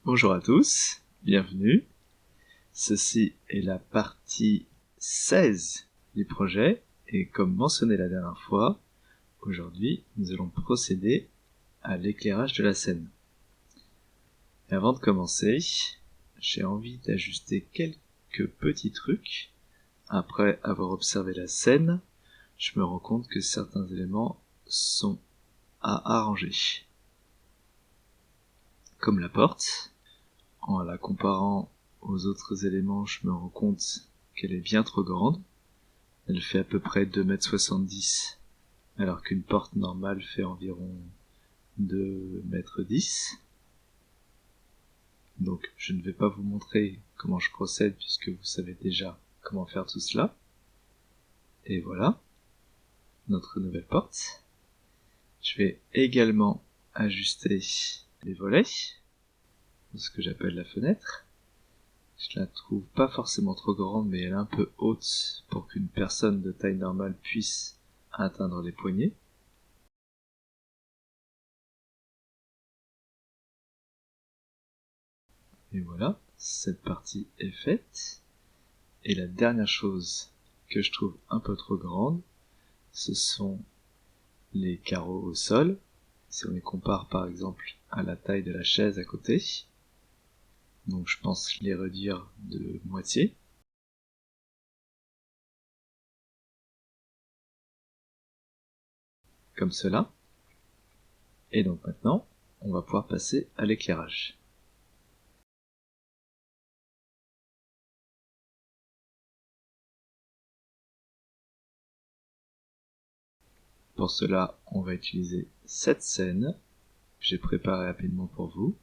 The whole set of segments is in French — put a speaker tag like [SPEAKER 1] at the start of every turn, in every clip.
[SPEAKER 1] Bonjour à tous, bienvenue. Ceci est la partie 16 du projet et comme mentionné la dernière fois, aujourd'hui nous allons procéder à l'éclairage de la scène. Et avant de commencer, j'ai envie d'ajuster quelques petits trucs. Après avoir observé la scène, je me rends compte que certains éléments sont à arranger. Comme la porte, en la comparant aux autres éléments, je me rends compte qu'elle est bien trop grande. Elle fait à peu près 2,70 m, alors qu'une porte normale fait environ 2,10 m. Donc je ne vais pas vous montrer comment je procède puisque vous savez déjà comment faire tout cela. Et voilà, notre nouvelle porte. Je vais également ajuster les volets, ce que j'appelle la fenêtre. Je la trouve pas forcément trop grande, mais elle est un peu haute pour qu'une personne de taille normale puisse atteindre les poignets. Et voilà, cette partie est faite. Et la dernière chose que je trouve un peu trop grande, ce sont les carreaux au sol. Si on les compare par exemple à la taille de la chaise à côté, donc je pense les réduire de moitié. Comme cela. Et donc maintenant, on va pouvoir passer à l'éclairage. Pour cela, on va utiliser cette scène que j'ai préparée rapidement pour vous.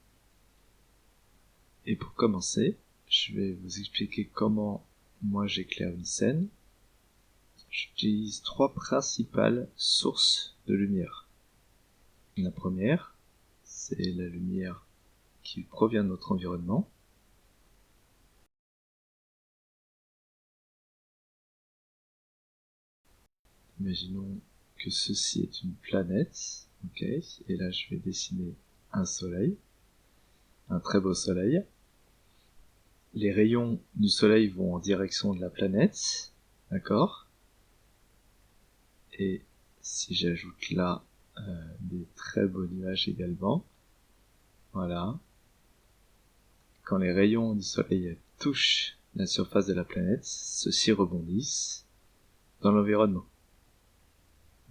[SPEAKER 1] Et pour commencer, je vais vous expliquer comment moi j'éclaire une scène. J'utilise trois principales sources de lumière. La première, c'est la lumière qui provient de notre environnement. Imaginons que ceci est une planète, ok, et là je vais dessiner un soleil, un très beau soleil. Les rayons du soleil vont en direction de la planète, d'accord? Et si j'ajoute là des très beaux nuages également, voilà. Quand les rayons du soleil touchent la surface de la planète, ceux-ci rebondissent dans l'environnement.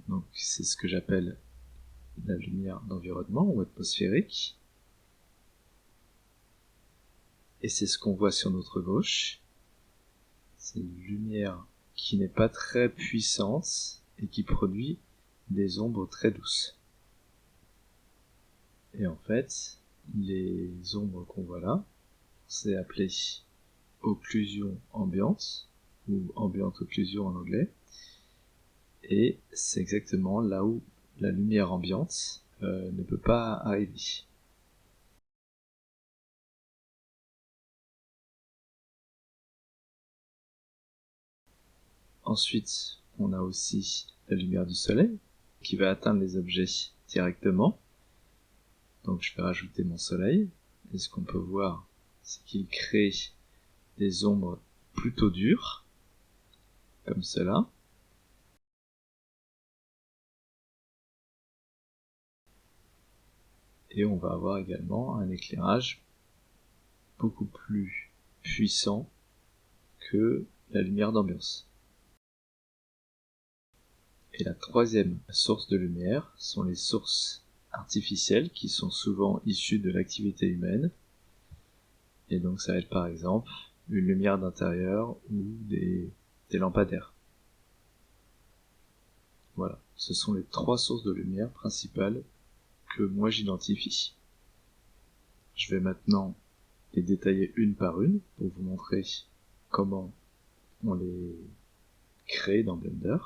[SPEAKER 1] Donc c'est ce que j'appelle la lumière d'environnement ou atmosphérique. Et c'est ce qu'on voit sur notre gauche. C'est une lumière qui n'est pas très puissante et qui produit des ombres très douces. Et en fait, les ombres qu'on voit là, c'est appelé occlusion ambiante, ou ambient occlusion en anglais, et c'est exactement là où la lumière ambiante ne peut pas arriver. Ensuite, on a aussi la lumière du soleil, qui va atteindre les objets directement. Donc je vais rajouter mon soleil, et ce qu'on peut voir, c'est qu'il crée des ombres plutôt dures, comme cela. Et on va avoir également un éclairage beaucoup plus puissant que la lumière d'ambiance. Et la troisième source de lumière sont les sources artificielles qui sont souvent issues de l'activité humaine. Et donc ça va être par exemple une lumière d'intérieur ou des lampadaires. Voilà, ce sont les trois sources de lumière principales que moi j'identifie. Je vais maintenant les détailler une par une pour vous montrer comment on les crée dans Blender.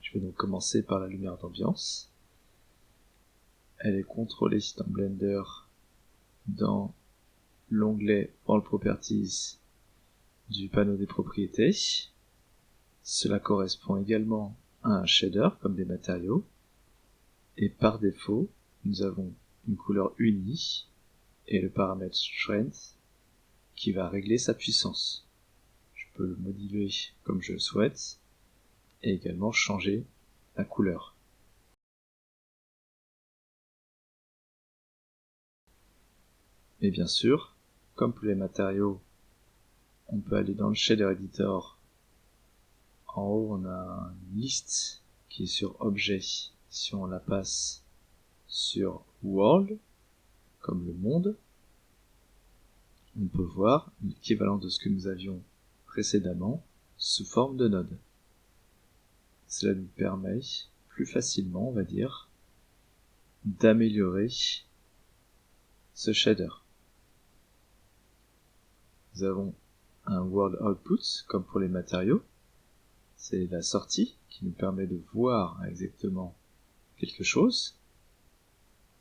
[SPEAKER 1] Je vais donc commencer par la lumière d'ambiance. Elle est contrôlée dans Blender dans l'onglet All Properties du panneau des propriétés. Cela correspond également un shader comme des matériaux, et par défaut, nous avons une couleur unie et le paramètre strength qui va régler sa puissance. Je peux le moduler comme je le souhaite et également changer la couleur. Et bien sûr, comme pour les matériaux, on peut aller dans le shader editor. En haut, on a une liste qui est sur objet. Si on la passe sur world, comme le monde, on peut voir l'équivalent de ce que nous avions précédemment sous forme de node. Cela nous permet plus facilement, on va dire, d'améliorer ce shader. Nous avons un world output, comme pour les matériaux. C'est la sortie qui nous permet de voir exactement quelque chose.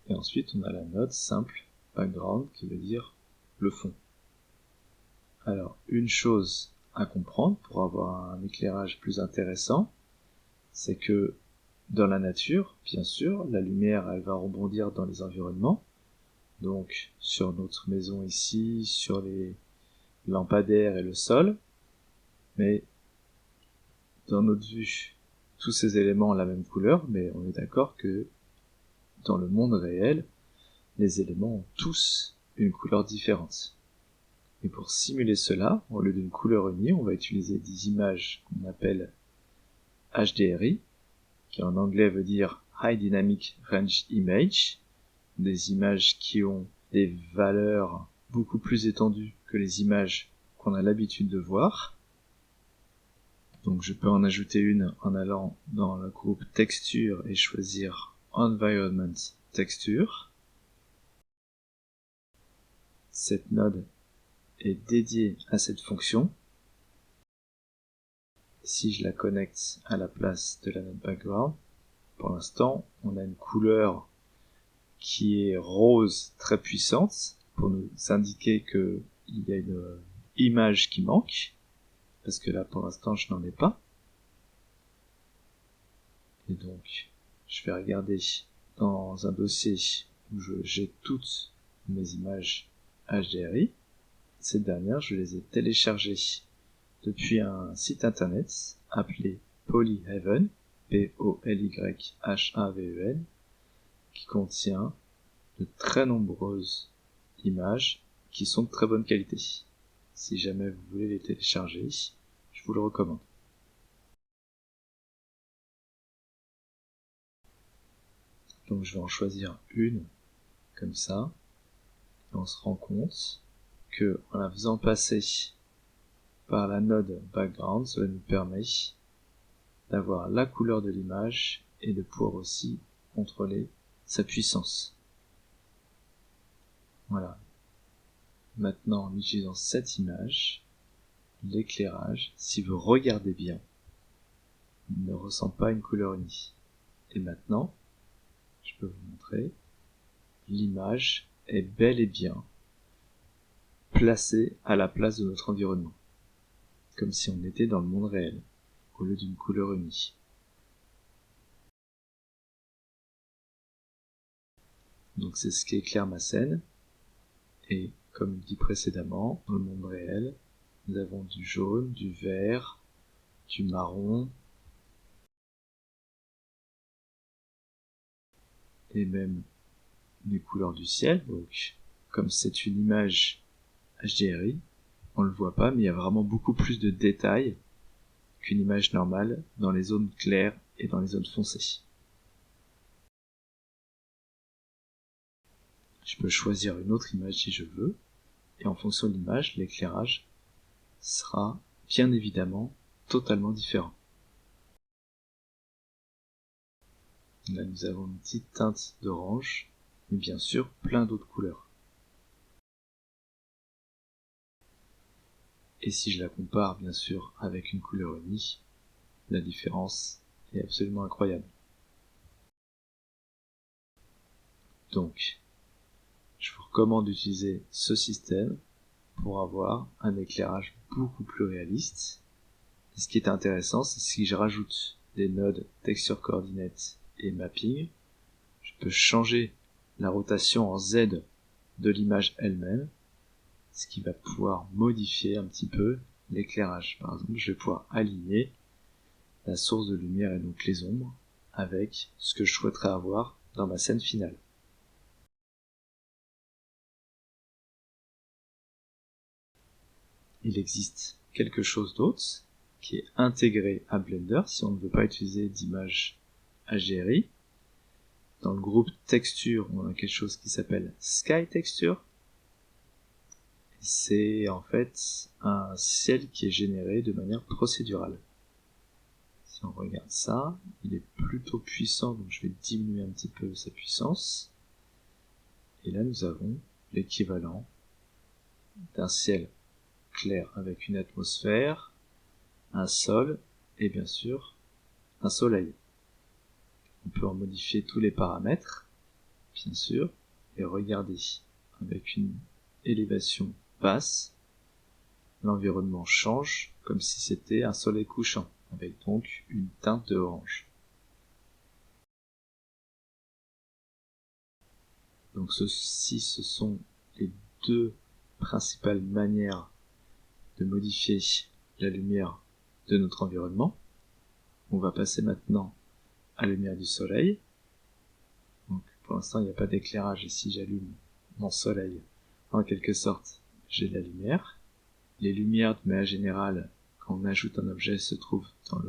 [SPEAKER 1] Et ensuite, on a la node simple background qui veut dire le fond. Alors, une chose à comprendre pour avoir un éclairage plus intéressant, c'est que dans la nature, bien sûr, la lumière, elle va rebondir dans les environnements. Donc, sur notre maison ici, sur les lampadaires et le sol. Mais dans notre vue, tous ces éléments ont la même couleur, mais on est d'accord que dans le monde réel, les éléments ont tous une couleur différente. Et pour simuler cela, au lieu d'une couleur unie, on va utiliser des images qu'on appelle HDRI, qui en anglais veut dire High Dynamic Range Image, des images qui ont des valeurs beaucoup plus étendues que les images qu'on a l'habitude de voir. Donc je peux en ajouter une en allant dans le groupe Texture et choisir Environment Texture. Cette node est dédiée à cette fonction. Si je la connecte à la place de la node background, pour l'instant, on a une couleur qui est rose très puissante pour nous indiquer qu'il y a une image qui manque, parce que là pour l'instant je n'en ai pas. Et donc je vais regarder dans un dossier où j'ai toutes mes images HDRI. Ces dernières, je les ai téléchargées depuis un site internet appelé Polyhaven, Polyhaven, qui contient de très nombreuses images qui sont de très bonne qualité. Si jamais vous voulez les télécharger, je vous le recommande. Donc je vais en choisir une comme ça, et on se rend compte que en la faisant passer par la node background, cela nous permet d'avoir la couleur de l'image et de pouvoir aussi contrôler sa puissance. Voilà. Maintenant, en utilisant cette image, l'éclairage, si vous regardez bien, ne ressent pas une couleur unie. Et maintenant, je peux vous montrer, l'image est bel et bien placée à la place de notre environnement, comme si on était dans le monde réel, au lieu d'une couleur unie. Donc c'est ce qui éclaire ma scène, et comme dit précédemment, dans le monde réel, nous avons du jaune, du vert, du marron, et même des couleurs du ciel. Donc, comme c'est une image HDRI, on le voit pas, mais il y a vraiment beaucoup plus de détails qu'une image normale dans les zones claires et dans les zones foncées. Je peux choisir une autre image si je veux, et en fonction de l'image, l'éclairage sera bien évidemment totalement différent. Là, nous avons une petite teinte d'orange, mais bien sûr plein d'autres couleurs. Et si je la compare bien sûr avec une couleur unie, la différence est absolument incroyable. Donc, je vous recommande d'utiliser ce système pour avoir un éclairage beaucoup plus réaliste. Et ce qui est intéressant, c'est si je rajoute des nodes texture coordinates et mapping, je peux changer la rotation en Z de l'image elle-même, ce qui va pouvoir modifier un petit peu l'éclairage. Par exemple, je vais pouvoir aligner la source de lumière et donc les ombres avec ce que je souhaiterais avoir dans ma scène finale. Il existe quelque chose d'autre qui est intégré à Blender si on ne veut pas utiliser d'image HDRI. Dans le groupe texture, on a quelque chose qui s'appelle Sky Texture. C'est en fait un ciel qui est généré de manière procédurale. Si on regarde ça, il est plutôt puissant, donc je vais diminuer un petit peu sa puissance. Et là, nous avons l'équivalent d'un ciel clair avec une atmosphère, un sol et bien sûr un soleil. On peut en modifier tous les paramètres, bien sûr, et regarder avec une élévation basse, l'environnement change comme si c'était un soleil couchant, avec donc une teinte de orange. Donc ceci, ce sont les deux principales manières de modifier la lumière de notre environnement. On va passer maintenant à la lumière du soleil. Donc pour l'instant il n'y a pas d'éclairage et si j'allume mon soleil, en quelque sorte, j'ai de la lumière. Les lumières de manière générale, quand on ajoute un objet, se trouvent dans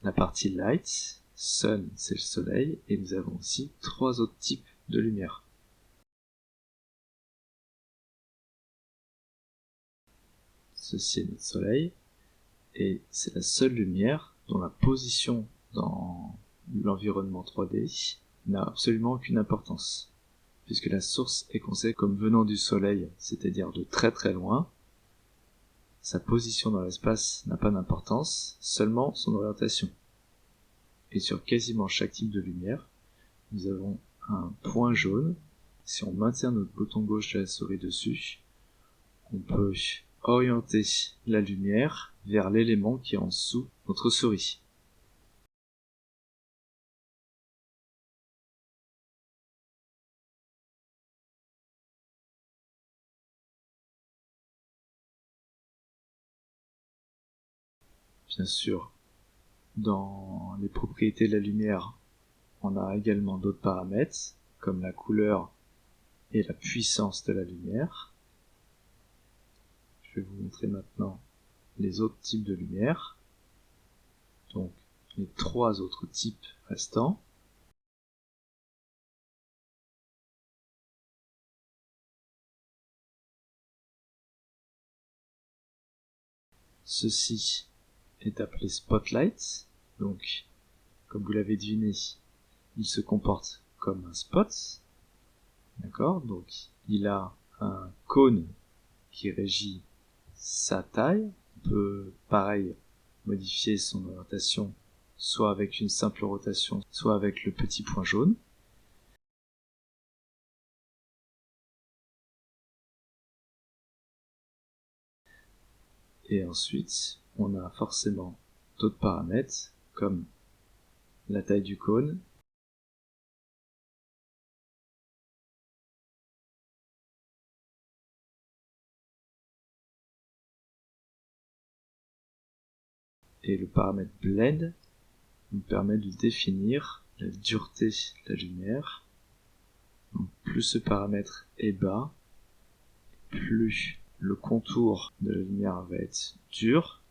[SPEAKER 1] la partie light. Sun, c'est le soleil, et nous avons aussi 3 autres types de lumière. Ceci est notre soleil, et c'est la seule lumière dont la position dans l'environnement 3D n'a absolument aucune importance, puisque la source est considérée comme venant du soleil, c'est-à-dire de très très loin. Sa position dans l'espace n'a pas d'importance, seulement son orientation. Et sur quasiment chaque type de lumière, nous avons un point jaune. Si on maintient notre bouton gauche de la souris dessus, on peut orienter la lumière vers l'élément qui est en dessous de notre souris. Bien sûr, dans les propriétés de la lumière, on a également d'autres paramètres, comme la couleur et la puissance de la lumière. Je vais vous montrer maintenant les autres types de lumière. Donc, les 3 autres types restants. Ceci est appelé Spotlight. Donc, comme vous l'avez deviné, il se comporte comme un spot. D'accord? Donc, il a un cône qui régit sa taille. On peut, pareil, modifier son orientation, soit avec une simple rotation, soit avec le petit point jaune. Et ensuite, on a forcément d'autres paramètres, comme la taille du cône, et le paramètre Blend nous permet de définir la dureté de la lumière. Donc, plus ce paramètre est bas, plus le contour de la lumière va être dur.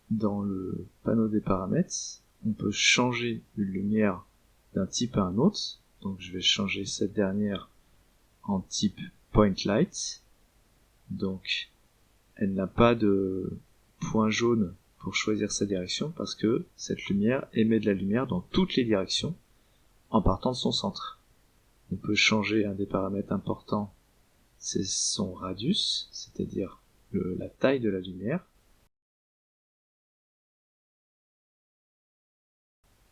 [SPEAKER 1] Dans le panneau des paramètres, on peut changer une lumière d'un type à un autre. Donc je vais changer cette dernière en type Point Light. Donc elle n'a pas de point jaune pour choisir sa direction parce que cette lumière émet de la lumière dans toutes les directions en partant de son centre. On peut changer un des paramètres importants, c'est son radius, c'est-à-dire la taille de la lumière.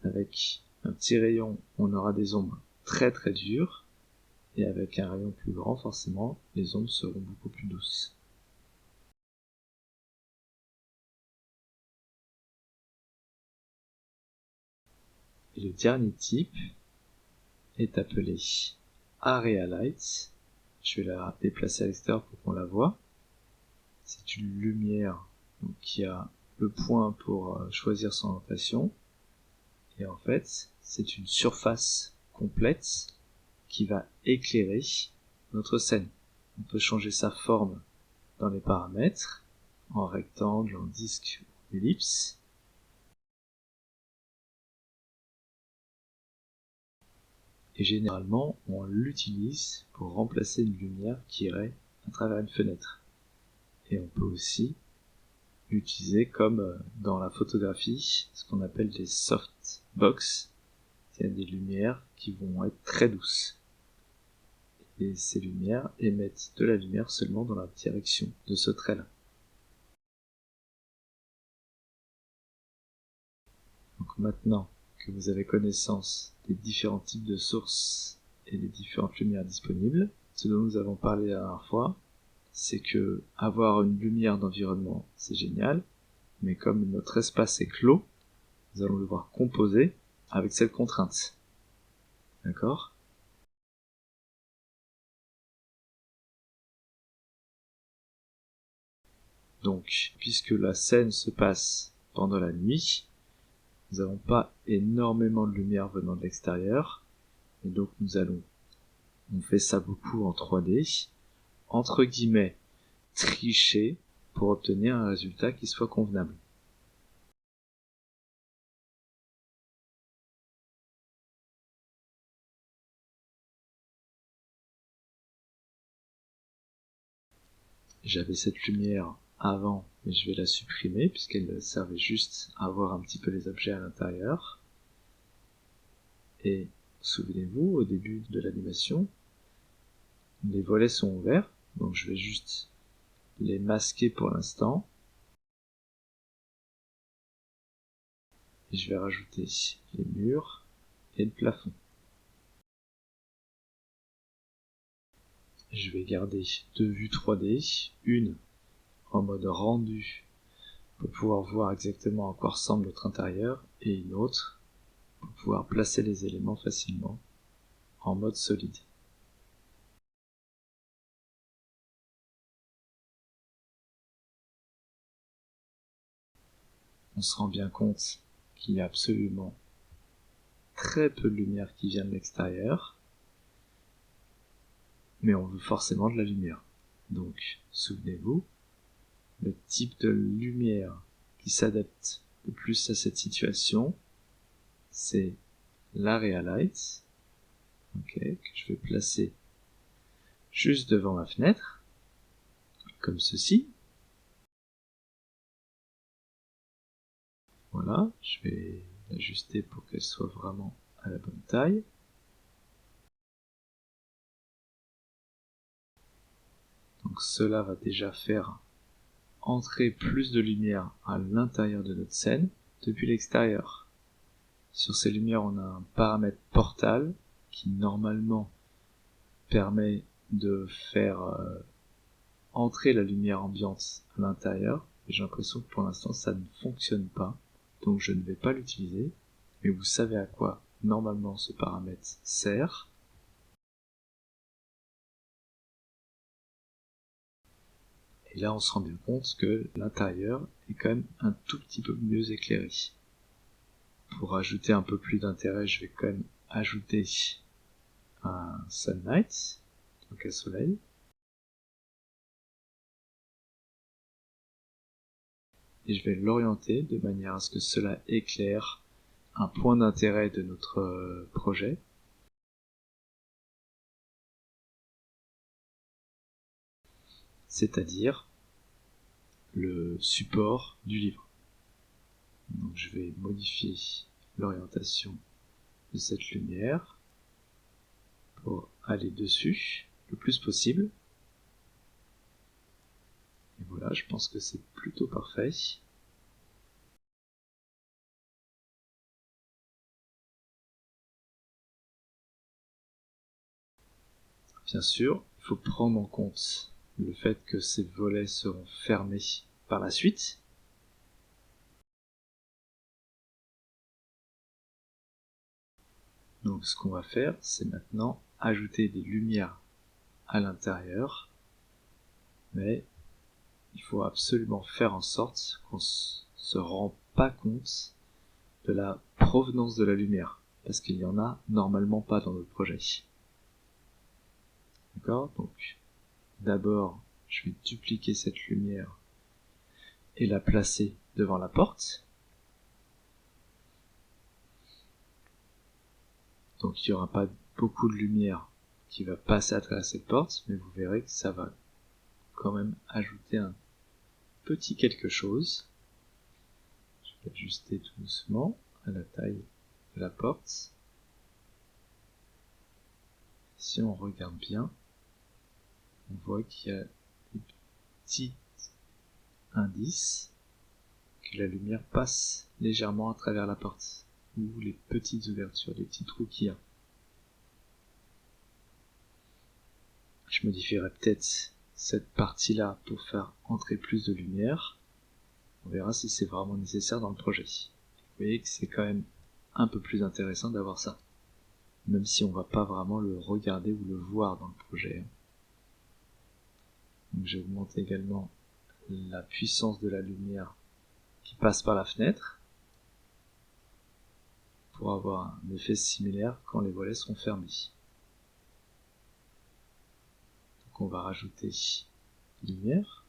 [SPEAKER 1] Avec un petit rayon, on aura des ombres très très dures, et avec un rayon plus grand, forcément, les ombres seront beaucoup plus douces. Et le dernier type est appelé Area Light. Je vais la déplacer à l'extérieur pour qu'on la voie. C'est une lumière donc, qui a le point pour choisir son orientation. Et en fait, c'est une surface complète qui va éclairer notre scène. On peut changer sa forme dans les paramètres, en rectangle, en disque ou ellipse. Et généralement, on l'utilise pour remplacer une lumière qui irait à travers une fenêtre. Et on peut aussi l'utiliser comme dans la photographie, ce qu'on appelle des softbox, c'est-à-dire des lumières qui vont être très douces. Et ces lumières émettent de la lumière seulement dans la direction de ce trait-là. Donc maintenant que vous avez connaissance des différents types de sources et des différentes lumières disponibles, ce dont nous avons parlé la dernière fois, c'est que avoir une lumière d'environnement, c'est génial, mais comme notre espace est clos, nous allons devoir composer avec cette contrainte. D'accord ? Donc, puisque la scène se passe pendant la nuit, nous n'avons pas énormément de lumière venant de l'extérieur, et donc on fait ça beaucoup en 3D, entre guillemets, tricher pour obtenir un résultat qui soit convenable. J'avais cette lumière avant, mais je vais la supprimer puisqu'elle servait juste à voir un petit peu les objets à l'intérieur. Et souvenez-vous, au début de l'animation, les volets sont ouverts, donc je vais juste les masquer pour l'instant. Et je vais rajouter les murs et le plafond. Je vais garder deux vues 3D, une en mode rendu pour pouvoir voir exactement à quoi ressemble notre intérieur, et une autre pour pouvoir placer les éléments facilement en mode solide. On se rend bien compte qu'il y a absolument très peu de lumière qui vient de l'extérieur, mais on veut forcément de la lumière. Donc, souvenez-vous, le type de lumière qui s'adapte le plus à cette situation, c'est l'area light, que je vais placer juste devant ma fenêtre, comme ceci. Voilà, je vais l'ajuster pour qu'elle soit vraiment à la bonne taille. Donc cela va déjà faire entrer plus de lumière à l'intérieur de notre scène depuis l'extérieur. Sur ces lumières, on a un paramètre portal qui normalement permet de faire entrer la lumière ambiante à l'intérieur. Et j'ai l'impression que pour l'instant ça ne fonctionne pas, donc je ne vais pas l'utiliser. Mais vous savez à quoi normalement ce paramètre sert. Et là on se rend bien compte que l'intérieur est quand même un tout petit peu mieux éclairé. Pour ajouter un peu plus d'intérêt, je vais quand même ajouter un sunlight, donc un soleil. Et je vais l'orienter de manière à ce que cela éclaire un point d'intérêt de notre projet. C'est-à-dire le support du livre. Donc je vais modifier l'orientation de cette lumière pour aller dessus le plus possible. Et voilà, je pense que c'est plutôt parfait. Bien sûr, il faut prendre en compte le fait que ces volets seront fermés par la suite. Donc ce qu'on va faire, c'est maintenant ajouter des lumières à l'intérieur, mais il faut absolument faire en sorte qu'on se rend pas compte de la provenance de la lumière, parce qu'il y en a normalement pas dans notre projet. D'accord? Donc d'abord, je vais dupliquer cette lumière et la placer devant la porte. Donc il n'y aura pas beaucoup de lumière qui va passer à travers cette porte, mais vous verrez que ça va quand même ajouter un petit quelque chose. Je vais ajuster tout doucement à la taille de la porte. Si on regarde bien, on voit qu'il y a des petits indices que la lumière passe légèrement à travers la porte, ou les petites ouvertures, les petits trous qu'il y a. Je modifierai peut-être cette partie-là pour faire entrer plus de lumière. On verra si c'est vraiment nécessaire dans le projet. Vous voyez que c'est quand même un peu plus intéressant d'avoir ça, même si on va pas vraiment le regarder ou le voir dans le projet. Donc j'augmente également la puissance de la lumière qui passe par la fenêtre pour avoir un effet similaire quand les volets seront fermés. Donc on va rajouter des lumières.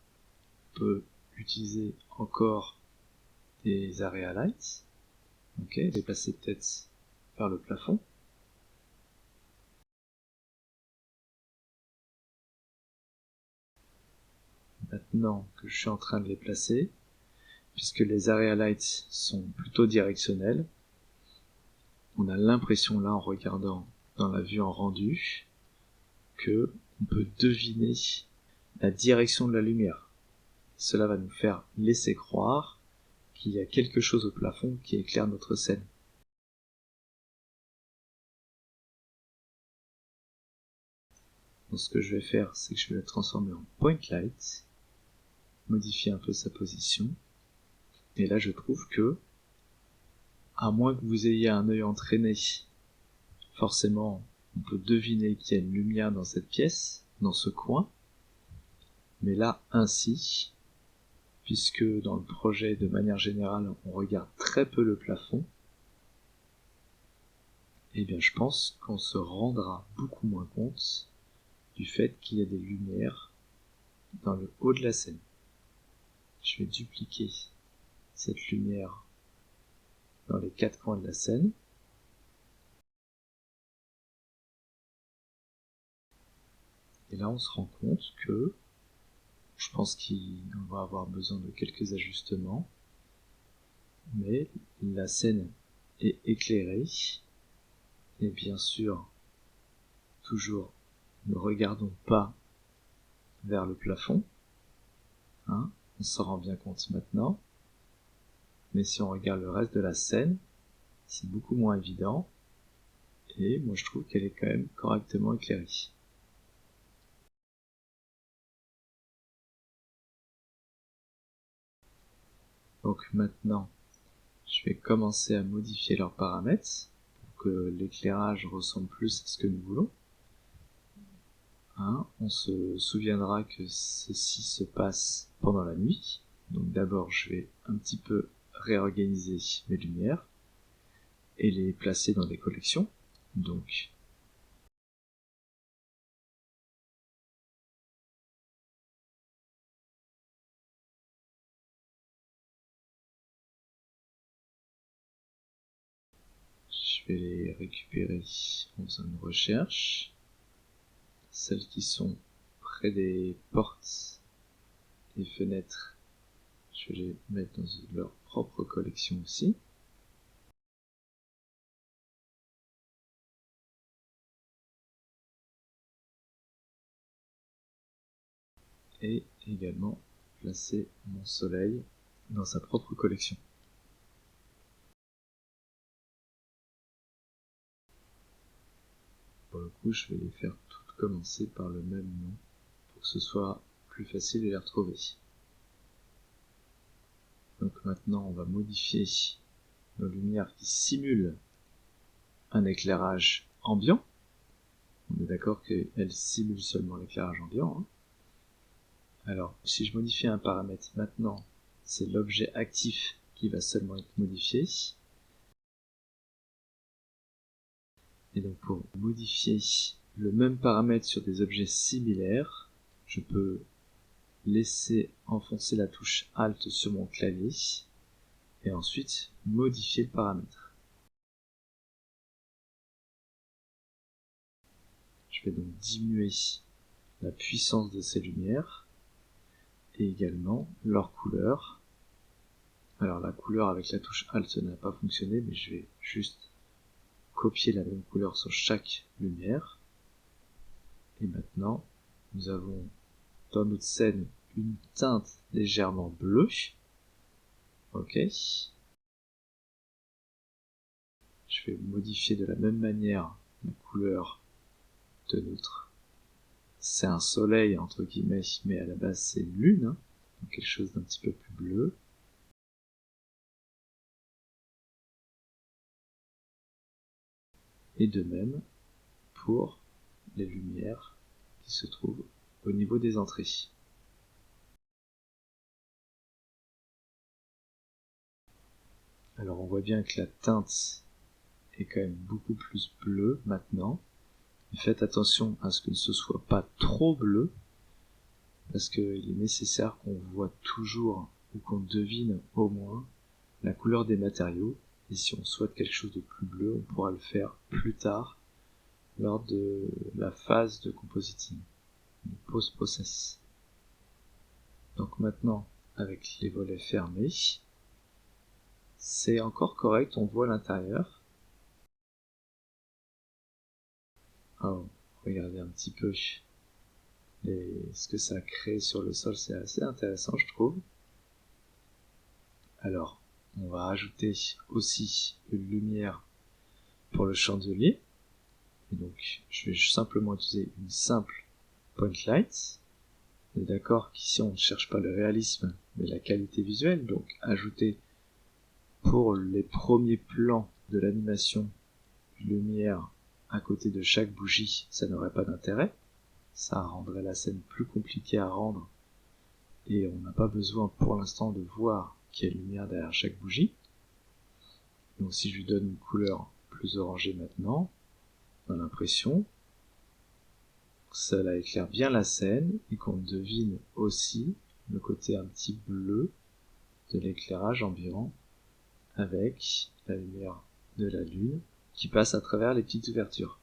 [SPEAKER 1] On peut utiliser encore des area lights. Ok, les placer peut-être vers le plafond. Maintenant que je suis en train de les placer, puisque les area lights sont plutôt directionnels, on a l'impression là en regardant dans la vue en rendu que on peut deviner la direction de la lumière. Cela va nous faire laisser croire qu'il y a quelque chose au plafond qui éclaire notre scène. Donc ce que je vais faire, c'est que je vais le transformer en point light, modifier un peu sa position, et là je trouve que, à moins que vous ayez un œil entraîné, forcément on peut deviner qu'il y a une lumière dans cette pièce, dans ce coin, mais là ainsi, puisque dans le projet de manière générale on regarde très peu le plafond, eh bien je pense qu'on se rendra beaucoup moins compte du fait qu'il y a des lumières dans le haut de la scène. Je vais dupliquer cette lumière dans les quatre coins de la scène. Et là on se rend compte que je pense qu'on va avoir besoin de quelques ajustements, mais la scène est éclairée, et bien sûr, toujours, ne regardons pas vers le plafond, on s'en rend bien compte maintenant, mais si on regarde le reste de la scène, c'est beaucoup moins évident, et moi je trouve qu'elle est quand même correctement éclairée. Donc maintenant, je vais commencer à modifier leurs paramètres pour que l'éclairage ressemble plus à ce que nous voulons. On se souviendra que ceci se passe pendant la nuit. Donc d'abord, je vais un petit peu réorganiser mes lumières et les placer dans des collections. Donc je vais les récupérer en faisant une recherche. Celles qui sont près des portes et fenêtres, je vais les mettre dans leur propre collection aussi. Et également placer mon soleil dans sa propre collection. Pour le coup, je vais les faire toutes commencer par le même nom pour que ce soit plus facile de les retrouver. Donc maintenant, on va modifier nos lumières qui simulent un éclairage ambiant. On est d'accord qu'elle simule seulement l'éclairage ambiant, hein. Alors, si je modifie un paramètre maintenant, c'est l'objet actif qui va seulement être modifié. Et donc pour modifier le même paramètre sur des objets similaires, je peux laisser enfoncer la touche Alt sur mon clavier et ensuite modifier le paramètre. Je vais donc diminuer la puissance de ces lumières et également leur couleur. Alors la couleur avec la touche Alt n'a pas fonctionné, mais je vais juste copier la même couleur sur chaque lumière. Et maintenant, nous avons dans notre scène une teinte légèrement bleue. Ok. Je vais modifier de la même manière la couleur de notre... C'est un soleil entre guillemets, mais à la base c'est une lune, hein, donc quelque chose d'un petit peu plus bleu. Et de même pour les lumières qui se trouvent au niveau des entrées. Alors on voit bien que la teinte est quand même beaucoup plus bleue maintenant. Mais faites attention à ce que ce ne soit pas trop bleu, parce qu'il est nécessaire qu'on voit toujours ou qu'on devine au moins la couleur des matériaux, et si on souhaite quelque chose de plus bleu, on pourra le faire plus tard lors de la phase de compositing, de post-process. Donc maintenant, avec les volets fermés, c'est encore correct, on voit l'intérieur. Oh, regardez un petit peu ce que ça crée sur le sol, c'est assez intéressant je trouve. Alors, on va ajouter aussi une lumière pour le chandelier. Et donc, je vais simplement utiliser une simple point light. On est d'accord qu'ici on ne cherche pas le réalisme, mais la qualité visuelle. Donc, ajouter pour les premiers plans de l'animation une lumière à côté de chaque bougie, ça n'aurait pas d'intérêt. Ça rendrait la scène plus compliquée à rendre. Et on n'a pas besoin pour l'instant de voir qu'il y a une lumière derrière chaque bougie. Donc si je lui donne une couleur plus orangée maintenant, on a l'impression que ça éclaire bien la scène et qu'on devine aussi le côté un petit bleu de l'éclairage ambiant avec la lumière de la lune qui passe à travers les petites ouvertures.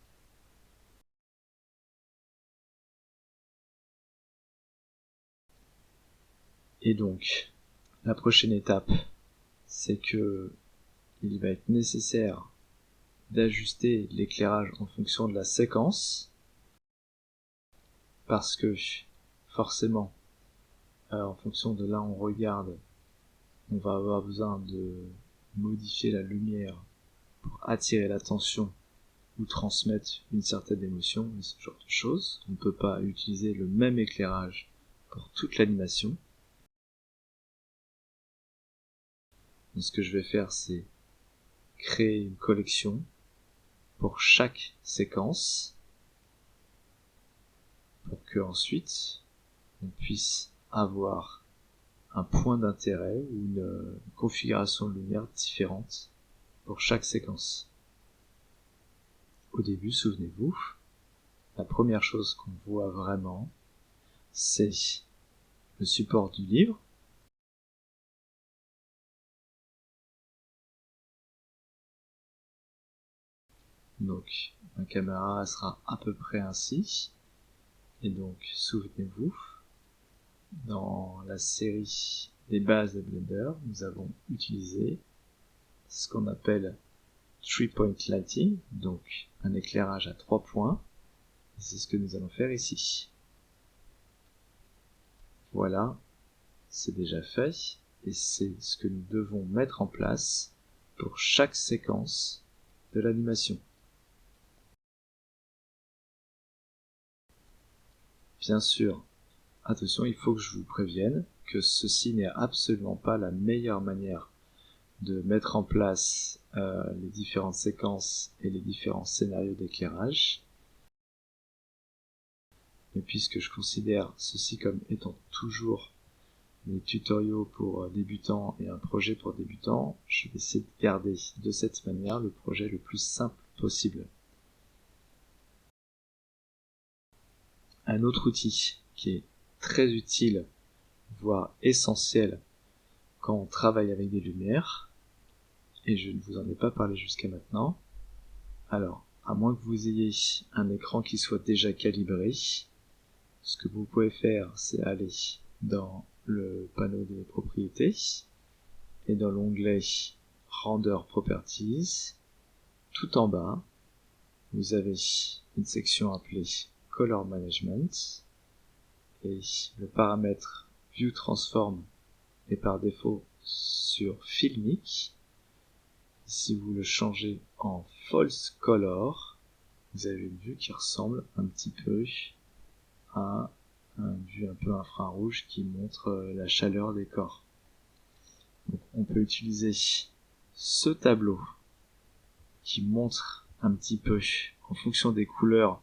[SPEAKER 1] Et donc, la prochaine étape, c'est que il va être nécessaire d'ajuster l'éclairage en fonction de la séquence, parce que forcément, en fonction de là où on regarde, on va avoir besoin de modifier la lumière pour attirer l'attention ou transmettre une certaine émotion, et ce genre de choses. On ne peut pas utiliser le même éclairage pour toute l'animation. Donc ce que je vais faire, c'est créer une collection pour chaque séquence, pour que ensuite on puisse avoir un point d'intérêt ou une configuration de lumière différente pour chaque séquence. Au début, souvenez-vous, la première chose qu'on voit vraiment, c'est le support du livre. Donc, ma caméra sera à peu près ainsi. Et donc, souvenez-vous, dans la série des bases de Blender, nous avons utilisé ce qu'on appelle 3-point lighting, donc un éclairage à 3 points. Et c'est ce que nous allons faire ici. Voilà, c'est déjà fait, et c'est ce que nous devons mettre en place pour chaque séquence de l'animation. Bien sûr, attention, il faut que je vous prévienne que ceci n'est absolument pas la meilleure manière de mettre en place les différentes séquences et les différents scénarios d'éclairage. Et puisque je considère ceci comme étant toujours des tutoriaux pour débutants et un projet pour débutants, je vais essayer de garder de cette manière le projet le plus simple possible. Un autre outil qui est très utile, voire essentiel, quand on travaille avec des lumières, et je ne vous en ai pas parlé jusqu'à maintenant. Alors, à moins que vous ayez un écran qui soit déjà calibré, ce que vous pouvez faire, c'est aller dans le panneau des propriétés, et dans l'onglet Render Properties, tout en bas, vous avez une section appelée Color Management, et le paramètre View Transform est par défaut sur Filmic. Si vous le changez en False Color, vous avez une vue qui ressemble un petit peu à une vue un peu infrarouge qui montre la chaleur des corps. Donc on peut utiliser ce tableau qui montre un petit peu, en fonction des couleurs,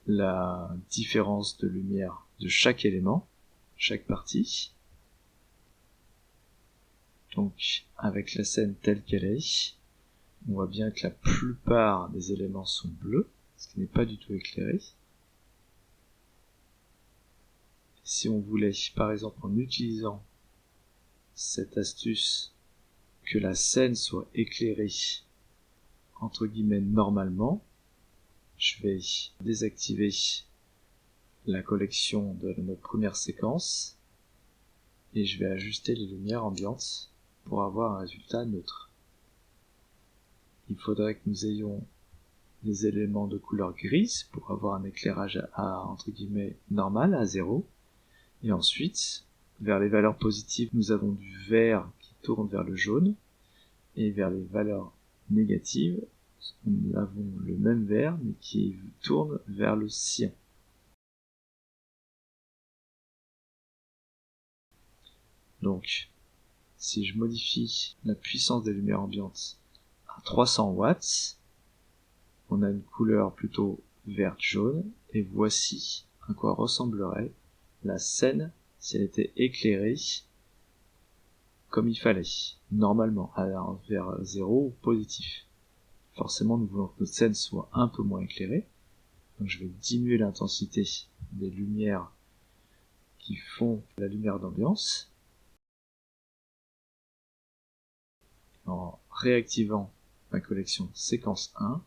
[SPEAKER 1] la différence de lumière de chaque élément, chaque partie. Donc avec la scène telle qu'elle est, on voit bien que la plupart des éléments sont bleus, ce qui n'est pas du tout éclairé. Si on voulait, par exemple, en utilisant cette astuce, que la scène soit éclairée entre guillemets normalement, je vais désactiver la collection de notre première séquence et je vais ajuster les lumières ambiantes pour avoir un résultat neutre. Il faudrait que nous ayons des éléments de couleur grise pour avoir un éclairage à entre guillemets normal, à 0. Et ensuite, vers les valeurs positives, nous avons du vert qui tourne vers le jaune, et vers les valeurs négatives, nous avons le même vert mais qui tourne vers le cyan. Donc, si je modifie la puissance des lumières ambiantes à 300 watts, on a une couleur plutôt verte-jaune, et voici à quoi ressemblerait la scène si elle était éclairée comme il fallait, normalement, vers 0 ou positif. Forcément, nous voulons que notre scène soit un peu moins éclairée, donc je vais diminuer l'intensité des lumières qui font la lumière d'ambiance. En réactivant ma collection séquence 1,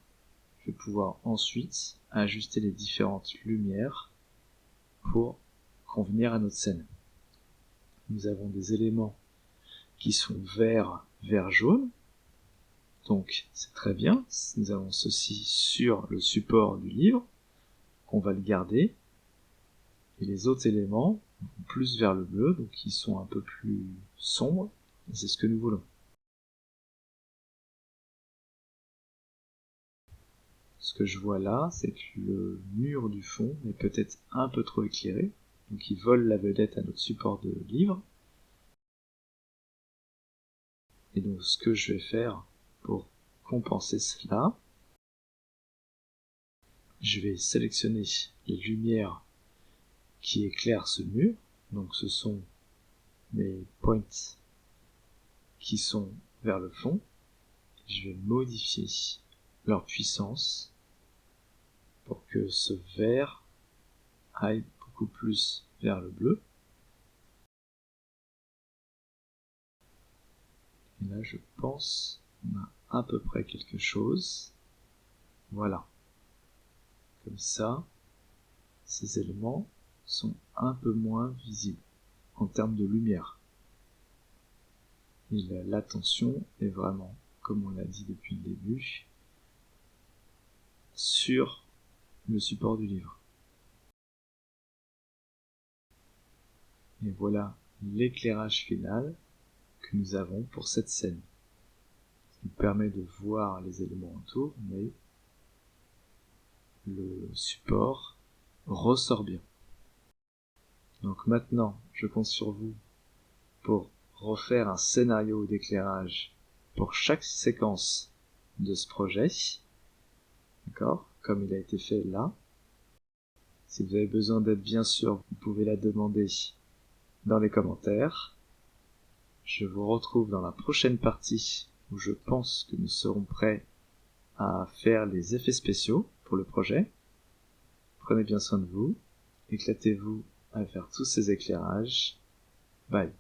[SPEAKER 1] je vais pouvoir ensuite ajuster les différentes lumières pour convenir à notre scène. Nous avons des éléments qui sont vert-jaune, donc c'est très bien. Nous avons ceci sur le support du livre, qu'on va le garder, et les autres éléments vont plus vers le bleu, donc ils sont un peu plus sombres, et c'est ce que nous voulons. Ce que je vois là, c'est que le mur du fond est peut-être un peu trop éclairé, donc il vole la vedette à notre support de livre. Et donc ce que je vais faire pour compenser cela, je vais sélectionner les lumières qui éclairent ce mur, donc ce sont mes points qui sont vers le fond. Je vais modifier leur puissance pour que ce vert aille beaucoup plus vers le bleu. Et là, je pense qu'on a à peu près quelque chose. Voilà. Comme ça, ces éléments sont un peu moins visibles en termes de lumière. Et l'attention est vraiment, comme on l'a dit depuis le début, sur le support du livre. Et voilà l'éclairage final que nous avons pour cette scène. Ça nous permet de voir les éléments autour, mais le support ressort bien. Donc maintenant, je compte sur vous pour refaire un scénario d'éclairage pour chaque séquence de ce projet. D'accord? Comme il a été fait là. Si vous avez besoin d'aide, bien sûr, vous pouvez la demander dans les commentaires. Je vous retrouve dans la prochaine partie où je pense que nous serons prêts à faire les effets spéciaux pour le projet. Prenez bien soin de vous, éclatez-vous à faire tous ces éclairages. Bye.